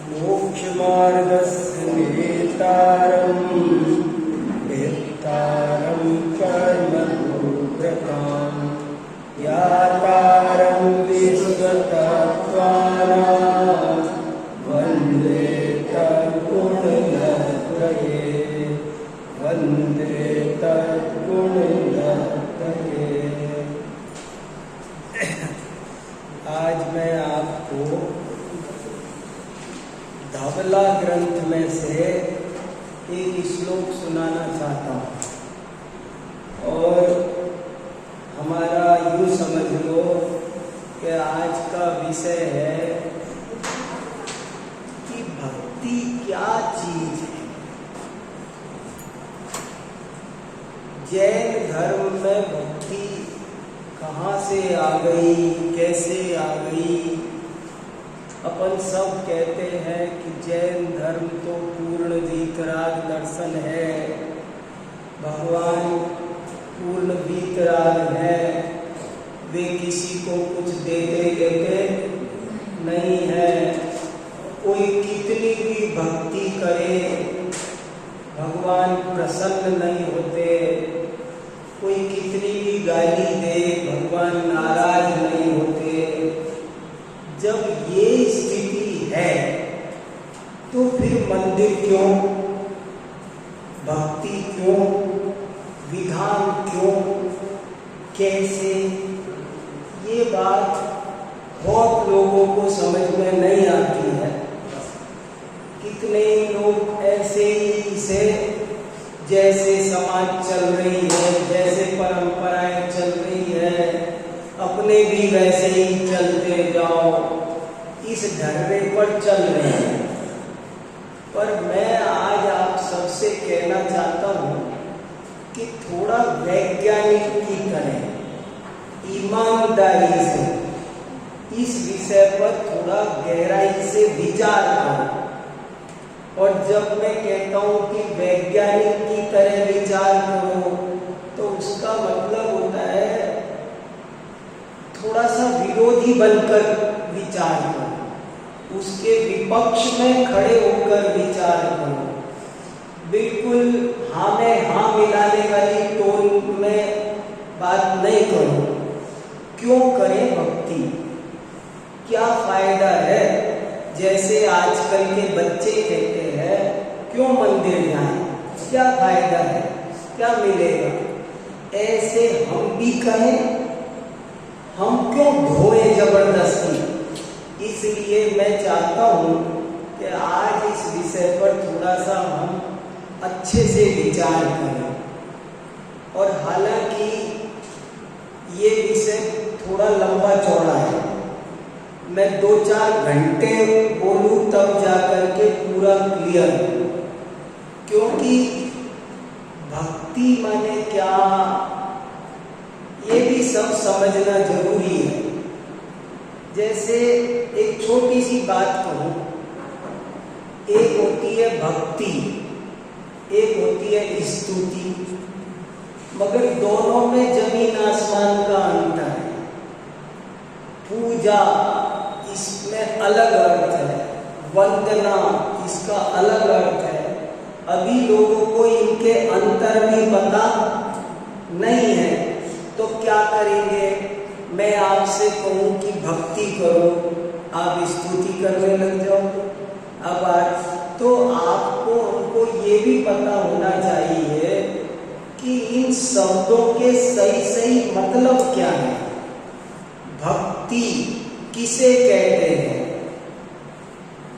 मोक्षमार्गस्य नेतारं वेत्तारं कर्मभूव्रतां यातारं विश्वतत्त्वानां वन्दे तद्गुणलत्रये वन्दे तद्गुणलत्रये। आज मैं आपको धवला ग्रंथ में से एक श्लोक सुनाना चाहता हूँ और हमारा यूँ समझ लो कि आज का विषय है कि भक्ति क्या चीज है। जैन धर्म में भक्ति कहाँ से आ गई, कैसे आ गई। अपन सब कहते हैं कि जैन धर्म तो पूर्ण वीतराग दर्शन है, भगवान पूर्ण वीतराग है, वे किसी को कुछ देते लेते नहीं है। कोई कितनी भी भक्ति करे भगवान प्रसन्न नहीं होते, कोई कितनी भी गाली दे भगवान नाराज नहीं होते। जब ये स्थिति है तो फिर मंदिर क्यों, भक्ति क्यों, विधान क्यों, कैसे, ये बात बहुत लोगों को समझ में नहीं आती है। कितने लोग ऐसे ही से जैसे समाज चल रही है, जैसे परंपराएं चल रही है, अपने भी वैसे ही चलते जाओ, इस ढर्रे पर चल रहे हैं। पर मैं आज आप सबसे कहना चाहता हूँ कि थोड़ा वैज्ञानिक की करें, ईमानदारी से इस विषय पर थोड़ा गहराई से विचार करो। और जब मैं कहता हूँ कि वैज्ञानिक की तरह विचार करो तो उसका मतलब होता है थोड़ा सा विरोधी बनकर विचार करो, उसके विपक्ष में खड़े होकर विचार करो। बिल्कुल हाँ में हाँ मिलाने वाली टोन में बात नहीं करो। क्यों करें भक्ति, क्या फायदा है। जैसे आजकल के बच्चे कहते हैं क्यों मंदिर जाएं, क्या फायदा है, क्या मिलेगा। ऐसे हम भी कहें, हम क्यों ढोए जबरदस्ती। इसलिए मैं चाहता हूँ कि आज इस विषय पर थोड़ा सा हम अच्छे से विचार करें। और हालांकि ये विषय थोड़ा लंबा चौड़ा है, मैं 2-4 घंटे बोलूं तब जाकर के पूरा क्लियर, क्योंकि भक्ति माने क्या ये भी सब समझना जरूरी है। जैसे एक छोटी सी बात कहूं, एक होती है भक्ति, एक होती है स्तुति, मगर दोनों में जमीन आसमान का अंतर है। पूजा इसमें अलग अर्थ है, वंदना इसका अलग अर्थ है। अभी लोगों को इनके अंतर भी पता नहीं है, तो क्या करेंगे। मैं आपसे कहूं कि भक्ति करो, आप स्तुति करने लग जाओ। अब आज तो आपको हमको ये भी पता होना चाहिए कि इन शब्दों के सही सही मतलब क्या है। भक्ति किसे कहते हैं।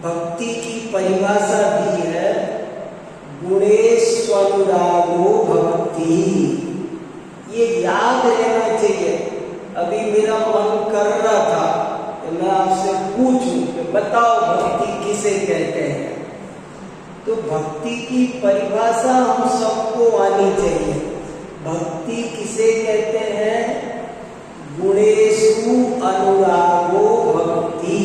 भक्ति की परिभाषा दी है गुणेष्वनुरागो भक्ति। ये याद रहना चाहिए। अभी मेरा मन कर रहा था कि मैं आपसे पूछूं कि बताओ भक्ति किसे कहते हैं। तो भक्ति की परिभाषा हम सबको आनी चाहिए। भक्ति किसे कहते हैं, गुणेषु अनुरागो भक्ति।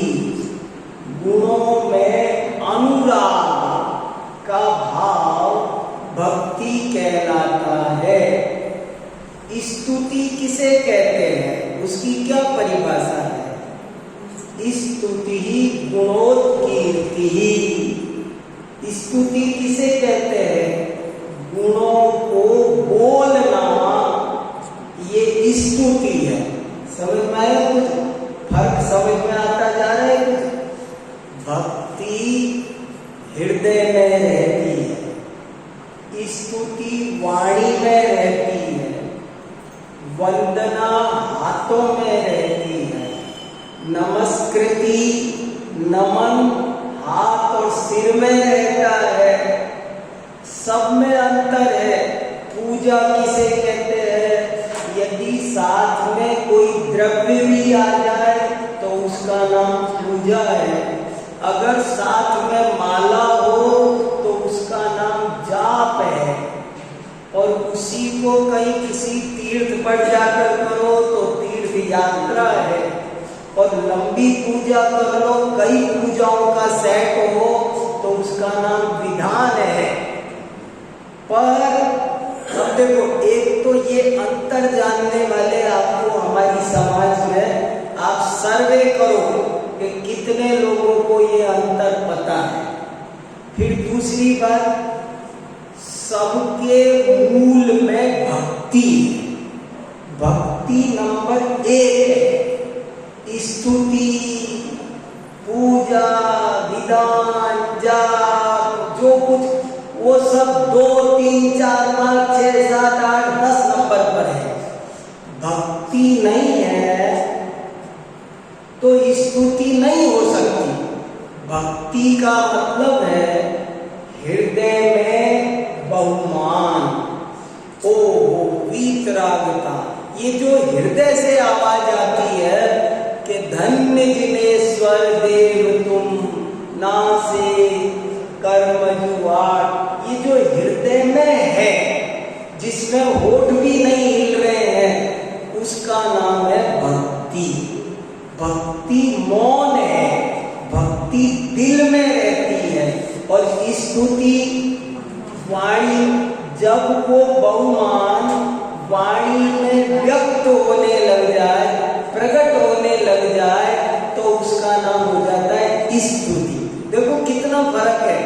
गुणों में अनुराग का भाव भक्ति कहलाता है। स्तुति किसे कहते हैं, उसकी क्या परिभाषा है। स्तुति गुणोत्कीर्ति स्तुति। स्तुति किसे कहते हैं? गुणों को बोलना, ये स्तुति है। समझ में आया? कुछ फर्क समझ में आता जा रहा है? कुछ भक्ति हृदय में रहती है, स्तुति वाणी में रहती है, वंदना हाथों में रहती है, नमस्कृति नमन हाथ और सिर में रहता है। सब में अंतर है। पूजा किसे कहते हैं? यदि साथ में कोई द्रव्य भी आ जाए तो उसका नाम पूजा है। अगर साथ में माला हो तो उसका नाम जाप है। और उसी को कहीं किसी तीर्थ पर जाकर करो तो तीर्थ यात्रा है। और लंबी पूजा कर लो, कई पूजाओं का सेट हो तो उसका नाम विधान है। पर अब देखो, एक तो ये अंतर जानने वाले आपको हमारी समाज में, आप सर्वे करो कि कितने लोगों को ये अंतर पता है। फिर दूसरी बात, सबके मूल में भक्ति, भक्ति नंबर 1 है। स्तुति, पूजा, विधान, जाप, जो कुछ वो सब 2, 3, 4, 5, 6, 7, 8, 10 नंबर पर है। भक्ति नहीं है तो स्तुति नहीं हो सकती। भक्ति का मतलब है हृदय में बहुमान, ओ वीतरागता। ये जो हृदय से आवाज आती है कि धन्य जिनेश्वर देव तुम नासे कर्म जुआर, ये जो हृदय में है, जिसमें होठ भी नहीं हिल रहे हैं, उसका नाम है भक्ति। भक्ति मौन है, भक्ति दिल में रहती है। और स्तुति वाणी, जब वो बहुमान वाणी में व्यक्त होने लग जाए, प्रकट होने लग जाए, तो उसका नाम हो जाता है स्तुति। देखो कितना फर्क है।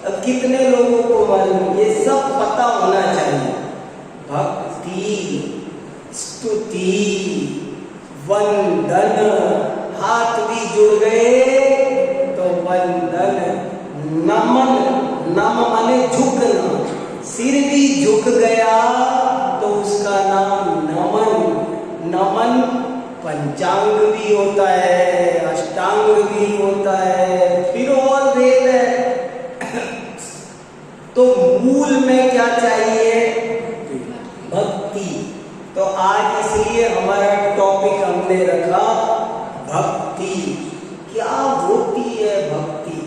अब कितने लोगों को मालूम, ये सब पता होना चाहिए। भक्ति, स्तुति, वंदन, हाथ भी जुड़ गए तो वंदन, नमन, नम माने झुकना, सिर भी झुक गया तो उसका नाम नमन। नमन पंचांग भी होता है, अष्टांग भी होता है, फिर और वेद है। तो मूल में क्या चाहिए? भक्ति। तो आज इसलिए हमारा टॉपिक हमने रखा भक्ति। क्या होती है भक्ति?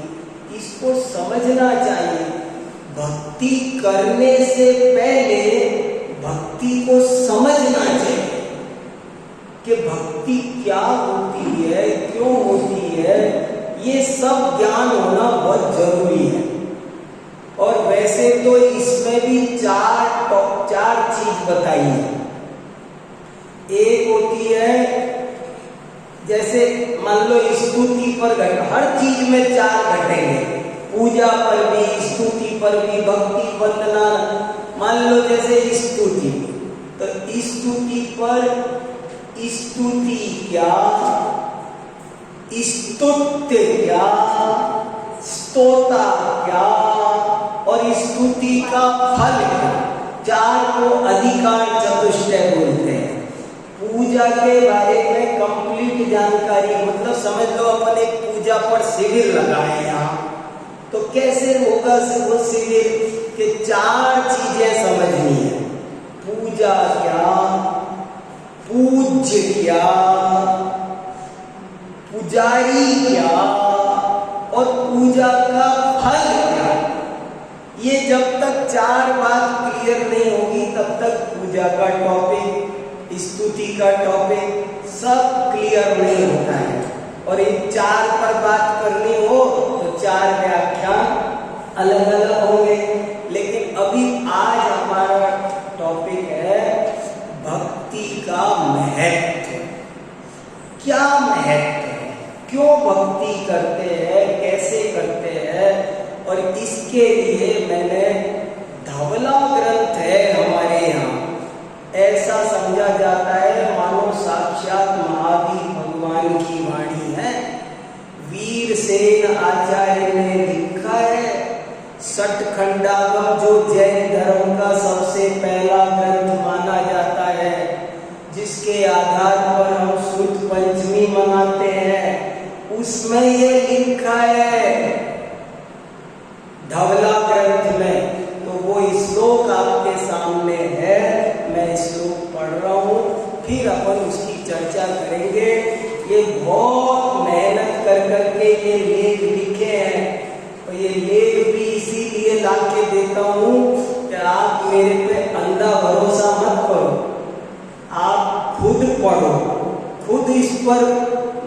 इसको समझना चाहिए। भक्ति करने से पहले भक्ति को समझना चाहिए कि भक्ति क्या होती है, क्यों होती है। ये सब ज्ञान होना बहुत जरूरी है। और वैसे तो इसमें भी चार चीज बताई है। एक होती है, जैसे मान लो स्तुति पर हर चीज में 4 घटेंगे, पूजा पर भी, स्तुति पर भी, भक्ति, वंदना। मान लो जैसे स्तुति, तो स्तुति पर स्तुति क्या, स्तुत्य क्या, स्तोता क्या और स्तुति का फल क्या। 4 को अधिकार चतुष्टय बोलते हैं। पूजा के बारे में कंप्लीट जानकारी, मतलब समझ लो अपन एक पूजा पर शिविर लगाए यहाँ, तो कैसे होगा वो शिविर के 4 चीजें समझनी है। पूजा क्या, पूज्य क्या, पुजारी क्या और पूजा का फल क्या। ये जब तक 4 बात क्लियर नहीं होगी तब तक पूजा का टॉपिक, स्तुति का टॉपिक सब क्लियर नहीं होता है। और इन 4 पर बात करनी हो तो 4 व्याख्यान अलग अलग होंगे। लेकिन अभी आज हमारा टॉपिक है भक्ति का महत्व। क्या महत्व है, क्यों भक्ति करते हैं, कैसे करते इसके लिए मैंने धवला ग्रंथ है हमारे यहाँ, ऐसा समझा जाता है मानो साक्षात महावीर भगवान की वाणी है। वीरसेन आचार्य ने लिखा है षटखंडागम, जो जैन धर्म का सबसे पहला ग्रंथ माना जाता है, जिसके आधार पर हम शुद्ध पंचमी मनाते हैं, उसमें ये लिखा है धवला ग्रंथ में। तो वो श्लोक आपके सामने है, मैं श्लोक पढ़ रहा हूँ, फिर अपन उसकी चर्चा करेंगे। ये बहुत मेहनत कर करके ये लेख लिखे हैं, और ये लेख भी इसीलिए ला के देता हूँ कि आप मेरे पे अंधा भरोसा मत करो, आप खुद पढ़ो, खुद इस पर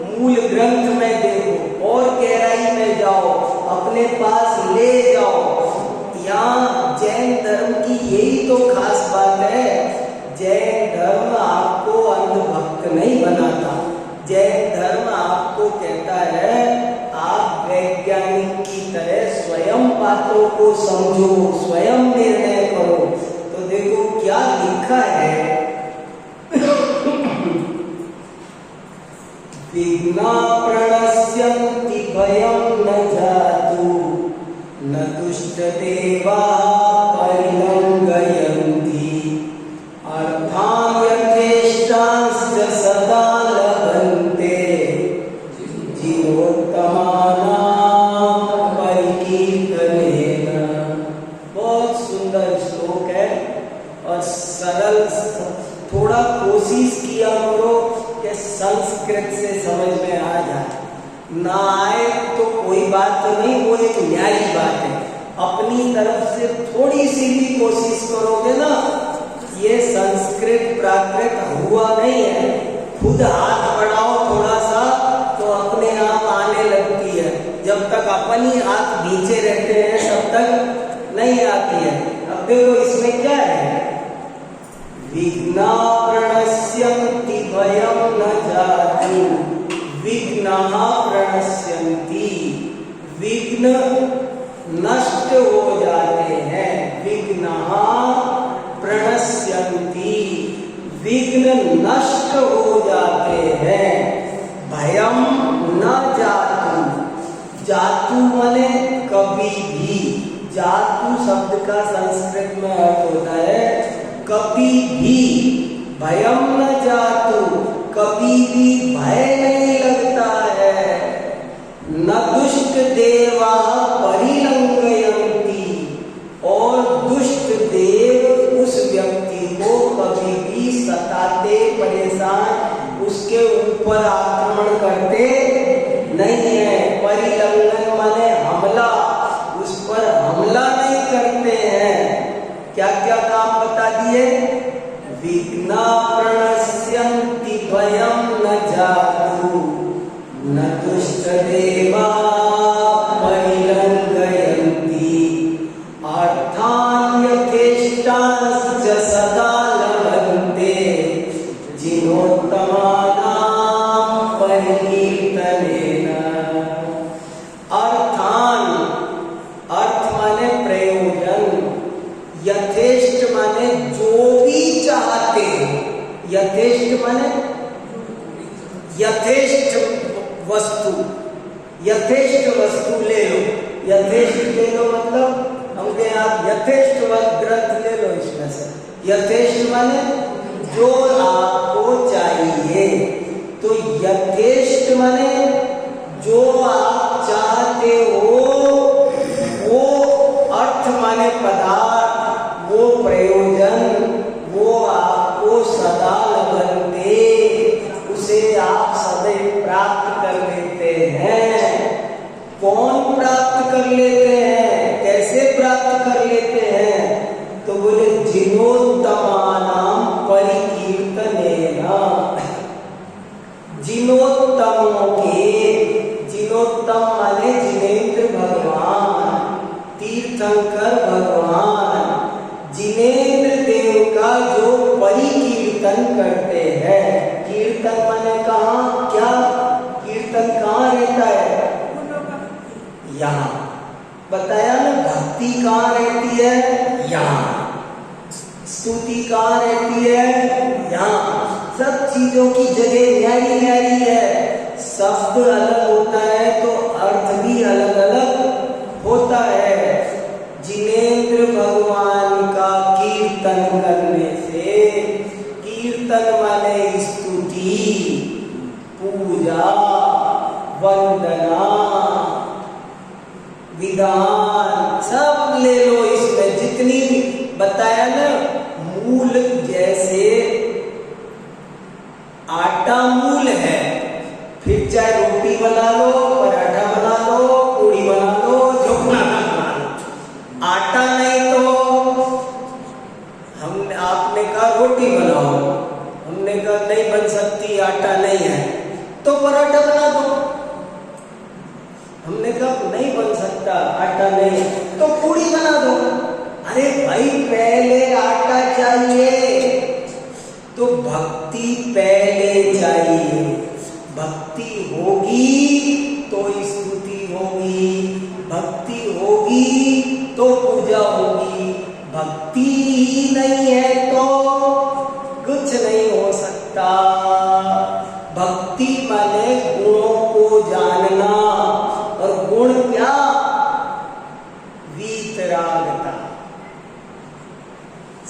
मूल ग्रंथ में देखो और गहराई में जाओ, अपने पास ले जाओ। यहाँ जैन धर्म की यही तो खास बात है, जैन धर्म आपको अंधभक्त नहीं बनाता। जैन धर्म आपको कहता है आप वैज्ञानिक की तरह स्वयं बातों को समझो, स्वयं निर्णय करो। तो देखो क्या लिखा है, विघ्ना प्रणश्यन्ति भयं न जातु, न दुष्ट देवा परिलंघयन्ति, अर्थान् यथेष्टांश्च सदा लभन्ते, जीवोत्तमानां परिकीर्तनेन। बहुत सुंदर श्लोक है और सरल, थोड़ा कोशिश किया करो कि संस्कृत से समझ में आ जाए, ना आए तो कोई बात नहीं, वो एक न्यायी बात है। अपनी तरफ से थोड़ी सी भी कोशिश करोगे ना, ये संस्कृत प्राकृत हुआ नहीं है, खुद हाथ बढ़ाओ थोड़ा सा तो अपने आप आने लगती है। जब तक अपन ही हाथ नीचे रहते हैं तब तक नहीं आती है। अब देखो इसमें क्या है, विघ्ना प्रणश्यन्ति भयं न जातु, विघ्नाः प्रणश्यन्ति, विघ्न नष्ट हो जाते हैं, विघ्नाः प्रणश्यन्ति, विघ्न नष्ट हो जाते हैं। भयं न जातु, जातु माने कभी भी, जातु शब्द का संस्कृत में अर्थ होता है कभी भी, भयं न जातु, कभी भी भय नहीं लगता है। न दुष्ट देवा परिलंघयन्ति, और दुष्ट देव उस व्यक्ति को कभी भी सताते, परेशान, उसके ऊपर आक्रमण करते नहीं है। परिलंघन माने हमला, उस पर हमला नहीं करते हैं। क्या क्या काम बता दिए, विघ्ना प्रणश्यन्ति भयं न जातु, न दुष्ट देवा परिलंघयन्ति, अर्थान् यथेष्टांश्च सदा लभन्ते, जिनोत्तमानां परिकीर्तनेन। अर्थान्, अर्थ माने प्रयोजन, यथेष्ट माने जो भी चाहते हो, यथेष्ट माने यथेष्ट वस्तु, यथेष्ट वस्तु ले लो, यथेष्ट ले लो मतलब हमके आप यथेष्ट ग्रंथ ले लो इसमें से। यथेष्ट माने जो आपको चाहिए, तो यथेष्ट माने जो आप चाहते हो, वो अर्थ माने पदार्थ, वो प्रयोजन, वो आपको सदा लभन्ते, उसे आप सदैव प्राप्त कर लेते हैं। कौन प्राप्त कर लेते हैं, कैसे प्राप्त कर लेते हैं, तो बोले जिनोत्तमानां परिकीर्तनेन, जिनोत्तमों के, जिनोत्तम माने जिनेंद्र भगवान, तीर्थंकर भगवान, जिनेंद्र देव का जो परिकीर्तन करते हैं। कीर्तन माने कहाँ, क्या कीर्तन कहाँ रहता है, यहाँ। बताया ना, भक्ति कहाँ रहती है? यहाँ। स्तुति कहाँ रहती है? यहाँ। सब चीजों की जगह न्यारी न्यारी है। शब्द अलग होता है तो अर्थ भी अलग अलग होता है। जिनेंद्र भगवान का कीर्तन करने से, कीर्तन माने स्तुति, पूजा, वंदना, विधान, सब ले लो इसमें जितनी भी बताया ना। मूल जैसे आटा मूल है, फिर चाहे रोटी बना लो, पराठा बना लो, पूड़ी बना लो, जो बना लो, आटा नहीं तो हमने आपने कहा रोटी बनाओ, हमने कहा नहीं बन सकती, आटा नहीं है, तो पराठा बना दो। हमने कहा नहीं बन सकता, आटा नहीं, तो पूड़ी बना दो। अरे भाई पहले आटा चाहिए, तो भक्ति पहले चाहिए। भक्ति होगी तो स्तुति होगी, भक्ति होगी तो पूजा होगी। भक्ति ही नहीं है तो कुछ नहीं हो सकता। भक्ति माने गुणों को जानना, और गुण क्या? वीतरागता,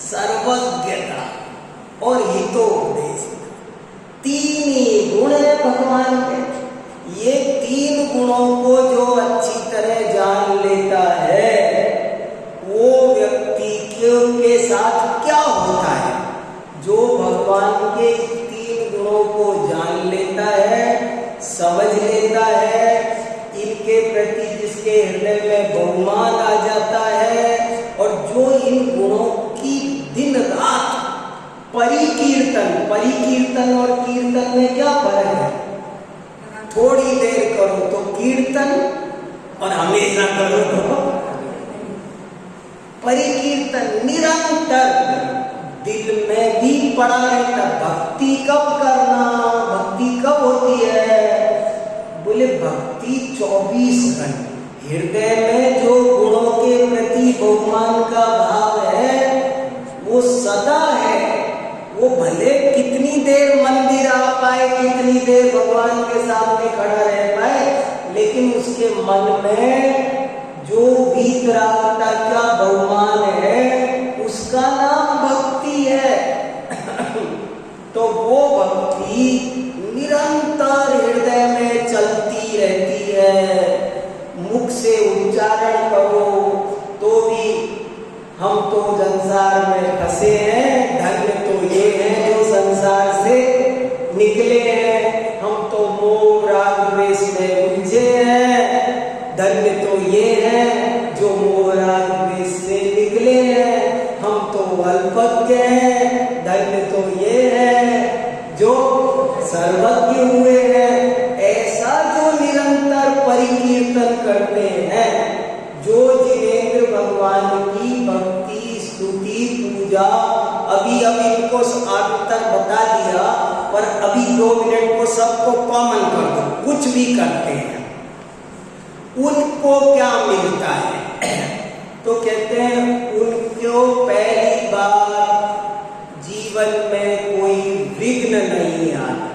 सर्वज्ञता और हितोपदेश। तीन ही गुण है भगवान के। ये तीन गुणों को जो अच्छी तरह जान लेता है, वो व्यक्ति के साथ क्या होता है? जो भगवान के तीन गुणों को जान लेता है, समझ लेता है, इनके प्रति जिसके हृदय में बहुमान आ जाता है, और जो इन गुणों की दिन रात परिकीर्तन और कीर्तन में क्या फर्क है? थोड़ी देर करो तो कीर्तन, और हमेशा करो तो परिकीर्तन। निरंतर दिल में भी पड़ा रहता। भक्ति कब करना? भक्ति कब होती है? बोले भक्ति 24 घंटे। हृदय में जो गुणों के प्रति बहुमान का भाव है, वो सदा है। वो भले कितनी देर मंदिर आ पाए, कितनी देर भगवान के सामने खड़ा रह पाए, लेकिन उसके मन में जो वीतरागता का बहुमान है, उसका नाम भक्ति है। तो वो भक्ति निरंतर हृदय में चलती रहती है। मुख से उच्चारण करो तो भी हम तो संसार में फंसे हैं, धन्य तो ये हैं जो संसार से निकले हैं। हम तो मोह राग द्वेष में उलझे हैं, धन्य तो ये हैं जो मोह राग द्वेष से निकले हैं। हम तो अल्पज्ञ हैं, धन्य तो ये हैं जो सर्वज्ञ हुए हैं। ऐसा जो निरंतर परिकीर्तन करते हैं, जो जिनेंद्र भगवान की भक्ति, स्तुति, पूजा, अभी इनको आगे तक बता दिया, पर अभी 2 मिनट को सबको कॉमन कर दो। कुछ भी करते हैं उनको क्या मिलता है? तो कहते हैं उनको पहली बार जीवन में कोई विघ्न नहीं आता।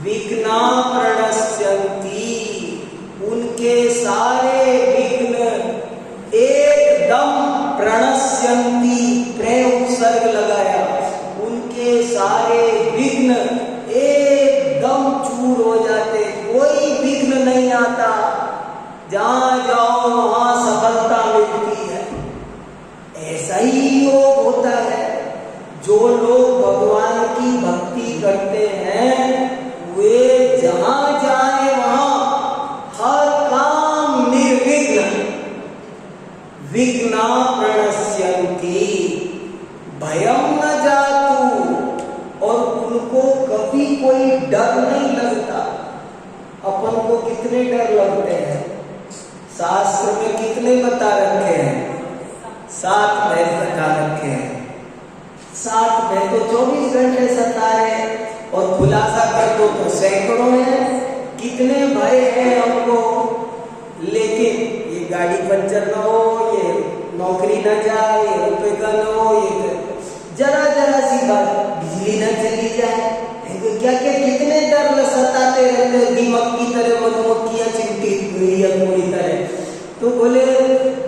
विघ्ना प्रणश्यन्ति, उनके सारे विघ्न एकदम प्रणश्यन्ति, प्रेम उपसर्ग लगाया, उनके सारे विघ्न एकदम चूर हो जाते। कोई विघ्न नहीं आता। जहां जाओ वहां सफलता मिलती है। ऐसा ही योग होता है। जो लोग भगवान की भक्ति करते हैं, वे जहां जाए वहां हर काम निर्विघ्न। विघ्ना प्रणश्यन्ति भयम न जातु, और उनको कभी कोई डर नहीं लगता। अपन को कितने डर लगते हैं? शास्त्र में कितने बता रखे हैं? 7 भय बता रखे हैं। 7 भय तो 24 घंटे सता है, और खुलासा कर दो तो सैकड़ों हैं। कितने भय हैं हमको, लेकिन ये गाड़ी पंचर ना हो, ये नौकरी ना जाए, ये रुपए का ना हो, ये जरा जरा सी बात, बिजली ना चली जाए, क्या क्या कितने डर सताते रहते हैं, दीमक की तरह, मधुमक्खियां चिमटी हुई या पूरी तरह। तो बोले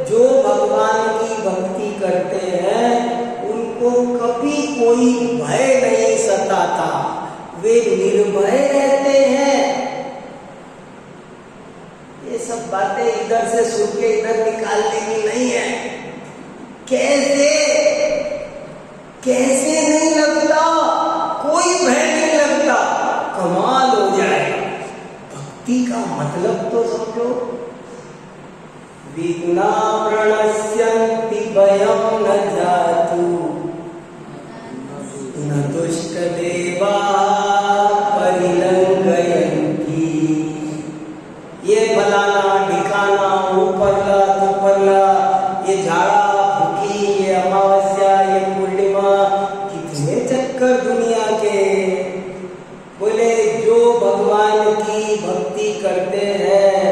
जो भगवान की भक्ति करते हैं उनको कभी कोई भय नहीं सताता, वे निर्भय रहते हैं। ये सब बातें इधर से सुन के इधर निकालने की नहीं है। कैसे कैसे नहीं लगता, कोई भय नहीं लगता, कमाल हो जाएगा। भक्ति का मतलब तो समझो। विगुणा प्रणश्यन्ति भयं न जातु, न दुष्ट देवा परिलंघयन्ति। ये फलाना ढिकाना, ऊपरला दुपरला, ये झाड़ा फूकी, ये अमावस्या, ये पूर्णिमा, कितने चक्कर दुनिया के। बोले जो भगवान की भक्ति करते हैं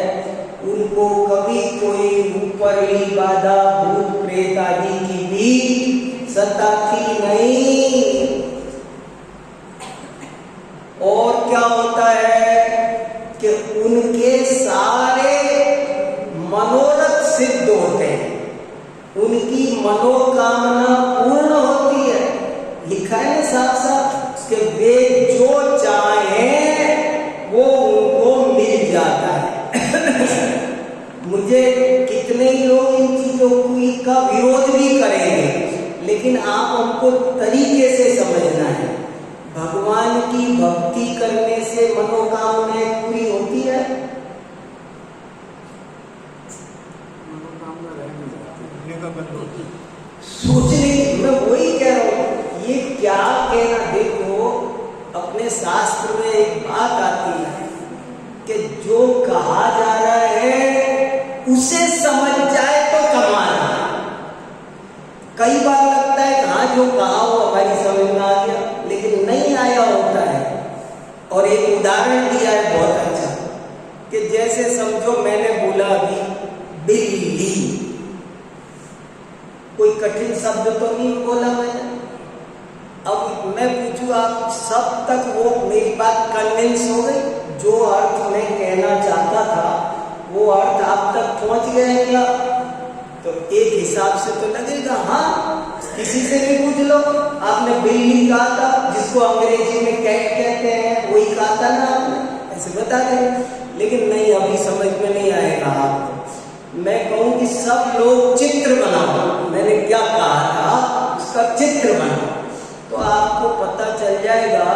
उनको कभी कोई ऊपरली बाधा, भूत प्रेत आदि की भी सताती नहीं। और क्या होता है कि उनके सारे मनोरथ सिद्ध होते हैं, उनकी मनोकामना पूर्ण होती है। लिखा है ना साफ साफ कि वे जो चाहें वो उनको मिल जाता है। मुझे कितने ही लोग इन चीजों का विरोध भी करेंगे, लेकिन आप हमको तरीके से समझना है। भगवान की भक्ति करने से मनोकामनाएं पूरी होती है। सोचने की, मैं वही कह रहा हूं, ये क्या कहना। देखो अपने शास्त्र में एक बात आती है कि जो कहा जा रहा है उसे समझ जाए तो कमाल है। कई बार लगता है कि हाँ जो कहा वो हमारी समझ में आ गया, लेकिन नहीं आया होता है। और एक उदाहरण दिया है बहुत अच्छा कि जैसे समझो मैंने बोला अभी बिल्ली, कोई कठिन शब्द तो नहीं बोला मैंने। अब मैं पूछूं आप सब तक वो मेरी बात कन्विंस हो गई? जो अर्थ मैं कहना चाहता था वो अर्थ आप तक पहुंच गया क्या? तो एक हिसाब से तो लगेगा हाँ, किसी से भी पूछ लो। आपने बिल्ली कहा था, जिसको अंग्रेजी में कैट कहते हैं, वही कहा था ना आपने, ऐसे बता दें। लेकिन नहीं, अभी समझ में नहीं आएगा आपको। मैं कहूं कि सब लोग चित्र बनाओ, मैंने क्या कहा था उसका चित्र बनाओ, तो आपको पता चल जाएगा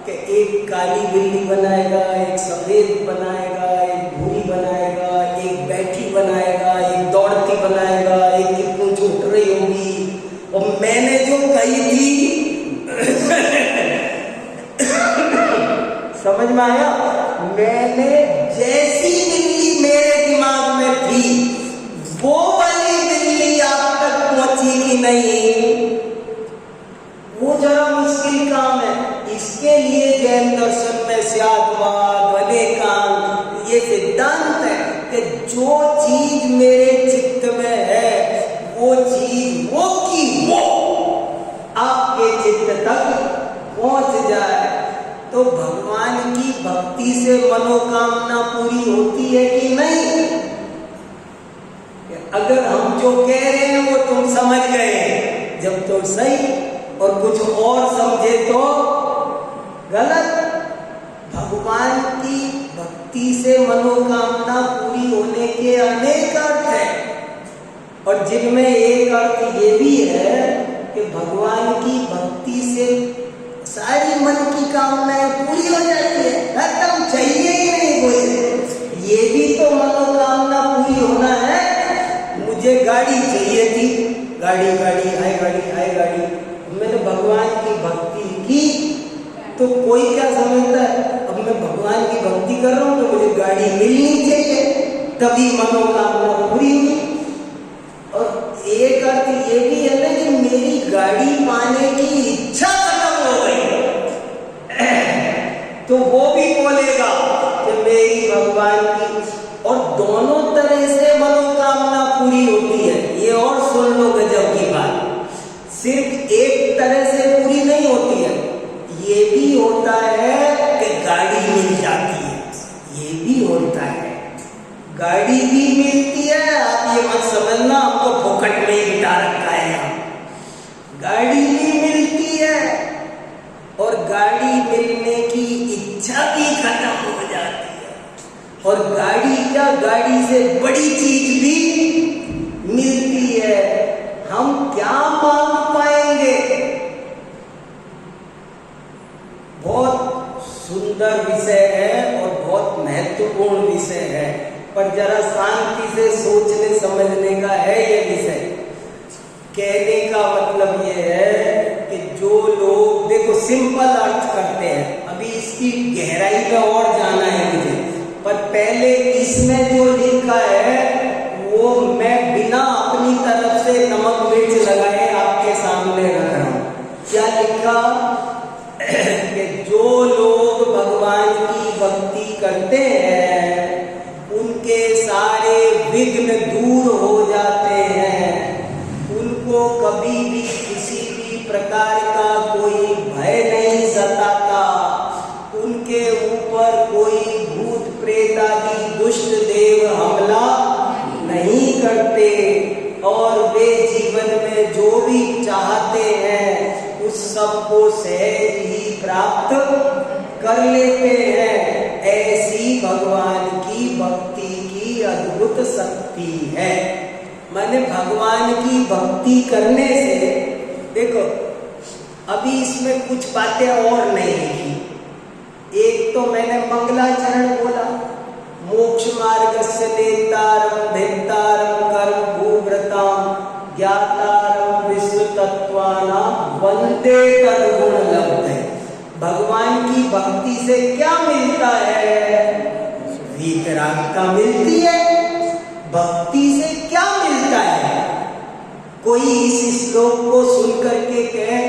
कि एक काली बिल्ली बनाएगा, एक सफेद बनाएगा, एक भूरी बनाएगा, एक बैठी बनाएगा, एक दौड़ती बनाएगा, एक की पूंछ उठ रही होगी। और मैंने जो कही थी समझ में आया? मैंने जैसी बिल्ली मेरे दिमाग में थी वो वाली बिल्ली आप तक पहुंची कि नहीं, वो जरा मुश्किल काम है। इसके लिए जैन दर्शन में स्याद्वाद, अनेकांत, ये सिद्धांत है कि जो चीज मेरे चित्त में है वो चीज वो की वो आपके चित्त तक पहुंच जाए। तो भगवान की भक्ति से मनोकामना पूरी होती है कि नहीं? अगर हम जो कह रहे हैं वो तुम समझ गए जब तो सही, और कुछ और समझे तो गलत। भगवान की भक्ति से मनोकामना पूरी होने के अनेक अर्थ हैं, और जिनमें एक अर्थ ये भी है कि भगवान की भक्ति से सारी मन की कामनाएं पूरी हो जाती है, एकदम चाहिए ही नहीं कोई। ये भी तो मनोकामना पूरी होना है। मुझे गाड़ी चाहिए थी, गाड़ी आए गाड़ी, मैंने भगवान की भक्ति की तो कोई क्या समझता है, अब मैं भगवान की भक्ति कर रहा हूं तो मुझे गाड़ी मिलनी चाहिए, तभी मनोकामना पूरी हुई। और एक अर्थ ये भी है ना कि मेरी गाड़ी पाने की इच्छा खत्म हो गई तो वो भी बोलेगा कि मेरी भगवान की। और दोनों तरह से मनोकामना गाड़ी भी मिलती है, आप ये मत समझना हमको फोकट में ही बिठा रखा है यहाँ। गाड़ी भी मिलती है और गाड़ी मिलने की इच्छा भी खत्म हो जाती है। और गाड़ी क्या, गाड़ी से बड़ी चीज भी मिलती है। हम क्या मांग पाएंगे? बहुत सुंदर विषय है और बहुत महत्वपूर्ण विषय है, पर जरा शांति से सोचने समझने का है ये विषय। कहने का मतलब ये है कि जो लोग, देखो सिंपल अर्थ करते हैं, अभी इसकी गहराई में और जाना है मुझे, पर पहले इसमें जो लिखा है वो मैं बिना अपनी तरफ से नमक मिर्च लगाए आपके सामने रख रहा हूं। क्या लिखा कि जो लोग भगवान की भक्ति करते हैं उनके सारे विघ्न दूर हो जाते हैं, उनको कभी भी किसी भी प्रकार का कोई भय नहीं सताता, उनके ऊपर कोई भूत प्रेत आदि दुष्ट देव हमला नहीं करते, और वे जीवन में जो भी चाहते हैं उस सब को सहज ही प्राप्त कर लेते हैं। ऐसी भगवान की भक्ति की अद्भुत शक्ति है। मैंने भगवान की भक्ति करने से, देखो अभी इसमें कुछ बातें और नहीं लिखी। एक तो मैंने मंगलाचरण बोला, मोक्ष मार्ग से नेतारम भेत्तारम कर्म भूव्रताम ज्ञातारम विश्व तत्वानाम वंदे तद्गुण लब्धे। भगवान की भक्ति से क्या मिलता है? वीतरागता मिलती है। भक्ति से क्या मिलता है? कोई इस श्लोक को सुन करके कहे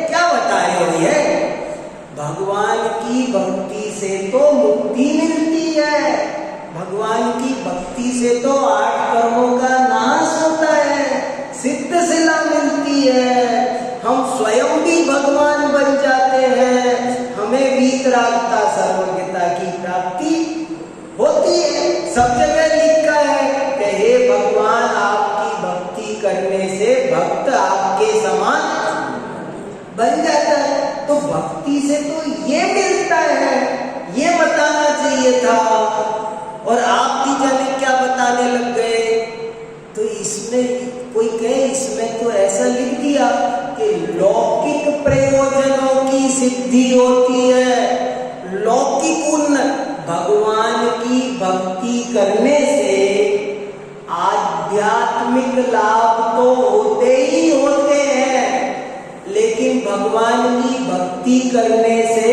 क्या बता रहे हो ये? भगवान की भक्ति से तो मुक्ति मिलती है, भगवान की भक्ति से तो 8 कर्मों का नाश होता है, सिद्ध शिला मिलती है, हम स्वयं भी भगवान बन जाते हैं, हमें वीतरागता सर्वज्ञता की प्राप्ति होती है। सब जगह लिखा है कि हे भगवान आपकी भक्ति करने से भक्त आपके समान बन जाता है। तो भक्ति से तो ये मिलता है, ये बताना चाहिए था, और आप भी जाने क्या बताने लग गए। तो इसमें कोई कहे, इसमें तो ऐसा लिख दिया कि लौकिक प्रयोजनों की सिद्धि होती है। लौकिक उन्नति, भगवान की भक्ति करने से आध्यात्मिक लाभ तो होते ही होते हैं, लेकिन भगवान की भक्ति करने से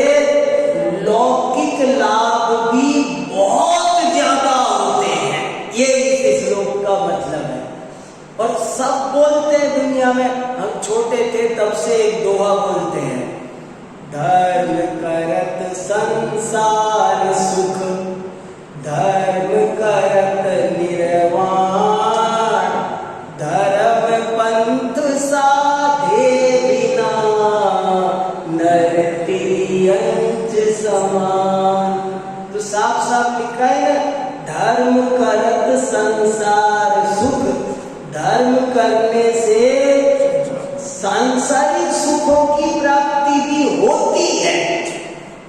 लौकिक लाभ भी बहुत ज्यादा होते हैं। ये इस श्लोक का मतलब है। और सब बोलते हैं दुनिया में, हम छोटे थे तब से एक दोहा बोलते हैं, धर्म करत संसार सुख, धर्म करत निर्वाण, धर्म पंथ साधे बिना नर तिर्यंच समान। तो साफ साफ लिखा है ना, धर्म करत संसार सुख, धर्म करने से सांसारिक सुखों की प्राप्ति भी होती है।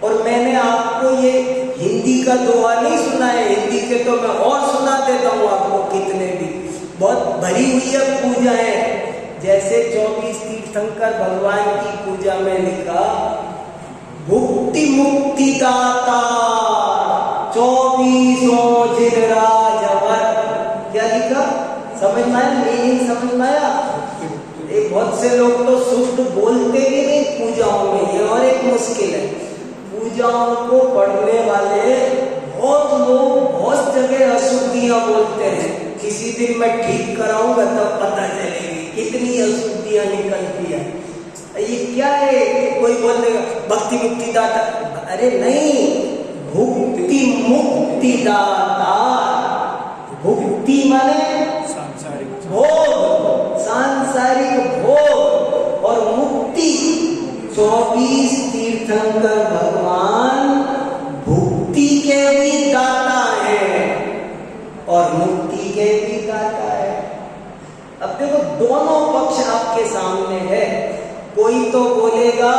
और मैंने आपको ये हिंदी का दोहा नहीं सुना है, हिंदी के तो मैं और सुना देता हूँ आपको कितने भी, बहुत भरी हुई है पूजा है। जैसे 24 तीर्थंकर भगवान की पूजा में लिखा, भुक्ति मुक्ति दाता 24 जिनराज अवर। क्या लिखा? समझ में आया? मीनिंग समझ में आया? एक बहुत से लोग तो शुद्ध बोलते भी नहीं पूजाओं में, ये और एक मुश्किल है। पूजाओं को पढ़ने वाले बहुत लोग बहुत जगह अशुद्धियां बोलते हैं। किसी दिन मैं ठीक कराऊंगा तब पता चलेगी कितनी अशुद्धियां निकलती है। ये क्या है? कोई बोल देगा भक्ति मुक्ति दाता, अरे नहीं, भुक्ति मुक्ति दाता। भुक्ति माने भोग, सांसारिक भोग, और मुक्ति 24 तीर्थंकर भगवान भुक्ति के भी दाता है। और मुक्ति के भी दाता है। अब देखो दोनों पक्ष आपके सामने है। कोई तो बोलेगा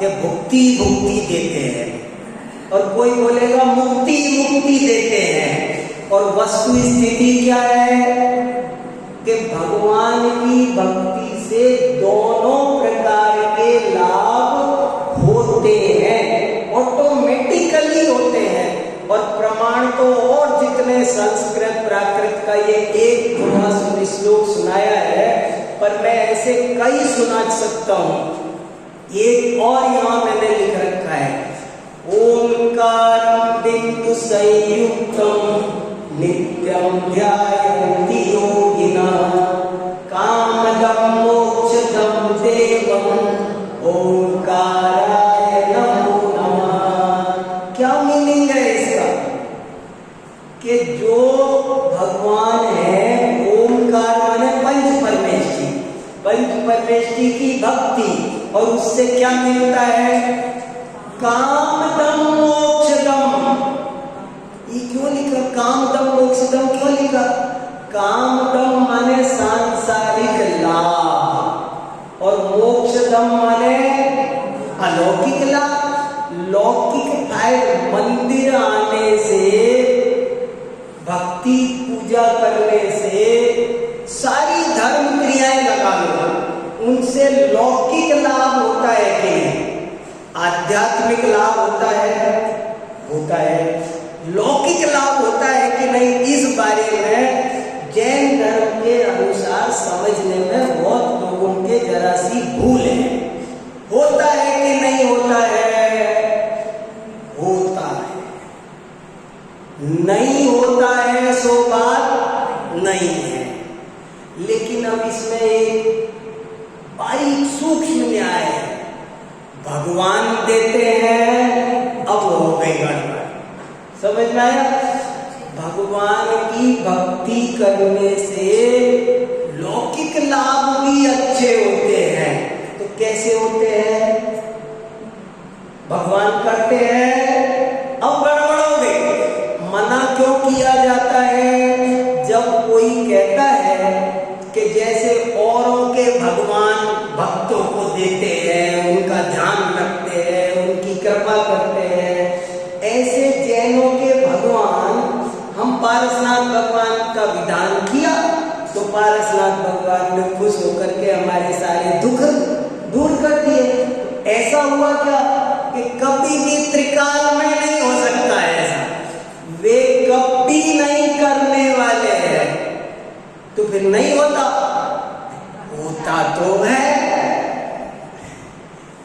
कि भुक्ति भुक्ति देते हैं और कोई बोलेगा मुक्ति मुक्ति देते हैं। और वस्तु स्थिति क्या है कि भगवान की भक्ति से दोनों प्रकार के लाभ होते हैं, ऑटोमेटिकली होते हैं। और प्रमाण तो और जितने संस्कृत प्राकृत का ये एक थोड़ा श्लोक सुनाया है, पर मैं ऐसे कई सुना सकता हूं। एक और यहाँ मैंने लिख रखा है, ओंकार बिंदु संयुक्तम नित्यं ध्यायन्ति योगिनः कामदं मोक्षदं देवं ओंकाराय नमो नमः। क्या मीनिंग है इसका कि जो भगवान है, ओंकार माने पंच परमेष्टि, पंच परमेष्टि की भक्ति, और उससे क्या मिलता है? कामदम मोक्षदम। ये क्यों लिखा कामदम मोक्षदम, क्यों लिखा? कामदम माने सांसारिक लाभ और मोक्षदम माने अलौकिक लाभ। लौकिक फायदा, मंदिर आने से, भक्ति पूजा करने से, सारी धर्म क्रियाएं लगा लो, उनसे लौकिक लाभ होता है कि नहीं? आध्यात्मिक लाभ होता है, होता है। लौकिक लाभ होता है कि नहीं, इस बारे में जैन धर्म के अनुसार समझने में बहुत लोगों के जरा सी भूल है। होता है कि नहीं होता है? होता है। नहीं होता है सो बात नहीं है। लेकिन अब इसमें एक बारीक सूक्ष्म न्याय है। भगवान देते हैं, अब हो गई गड़बड़। समझ में आया? भगवान की भक्ति करने से लौकिक लाभ भी अच्छे होते हैं। तो कैसे होते हैं? भगवान करते हैं, अब गड़बड़ हो गई। मना क्यों किया जाता है? जब कोई कहता है कि जैसे औरों के भगवान भक्तों को देते हैं, उनका ध्यान रखते हैं, उनकी कृपा करते हैं, ऐसे जैनों के भगवान, हम पारसनाथ भगवान का विधान किया तो पारसनाथ भगवान ने खुश होकर के हमारे सारे दुख दूर कर दिए। ऐसा हुआ क्या कि कभी भी त्रिकाल में नहीं हो सकता है ऐसा। वे कभी नहीं करने वाले हैं, तो फिर नहीं होता, होता तो है।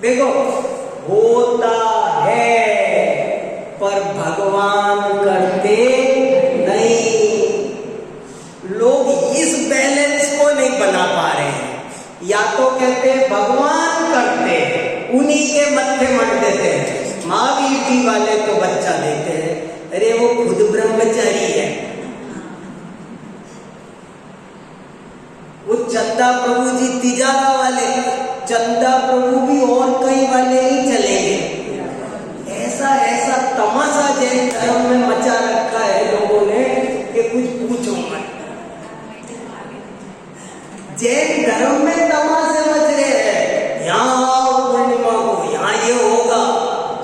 देखो होता है, पर भगवान करते नहीं। लोग इस बैलेंस को नहीं बना पा रहे हैं। या तो कहते भगवान करते, उन्हीं के मत्थे मर देते हैं। महावीर जी वाले तो बच्चा देते हैं, अरे वो खुद ब्रह्मचारी है। वो चंदा प्रभु जी तिजारा वाले, चंदा प्रभु भी और कई वाले ही चलेंगे। ऐसा ऐसा तमाशा जैन धर्म में मचा रखा है लोगों ने कि कुछ पूछो मत। जैन धर्म में तमाशे मच रहे हैं। यहाँ पूर्णिमा को यहाँ ये होगा,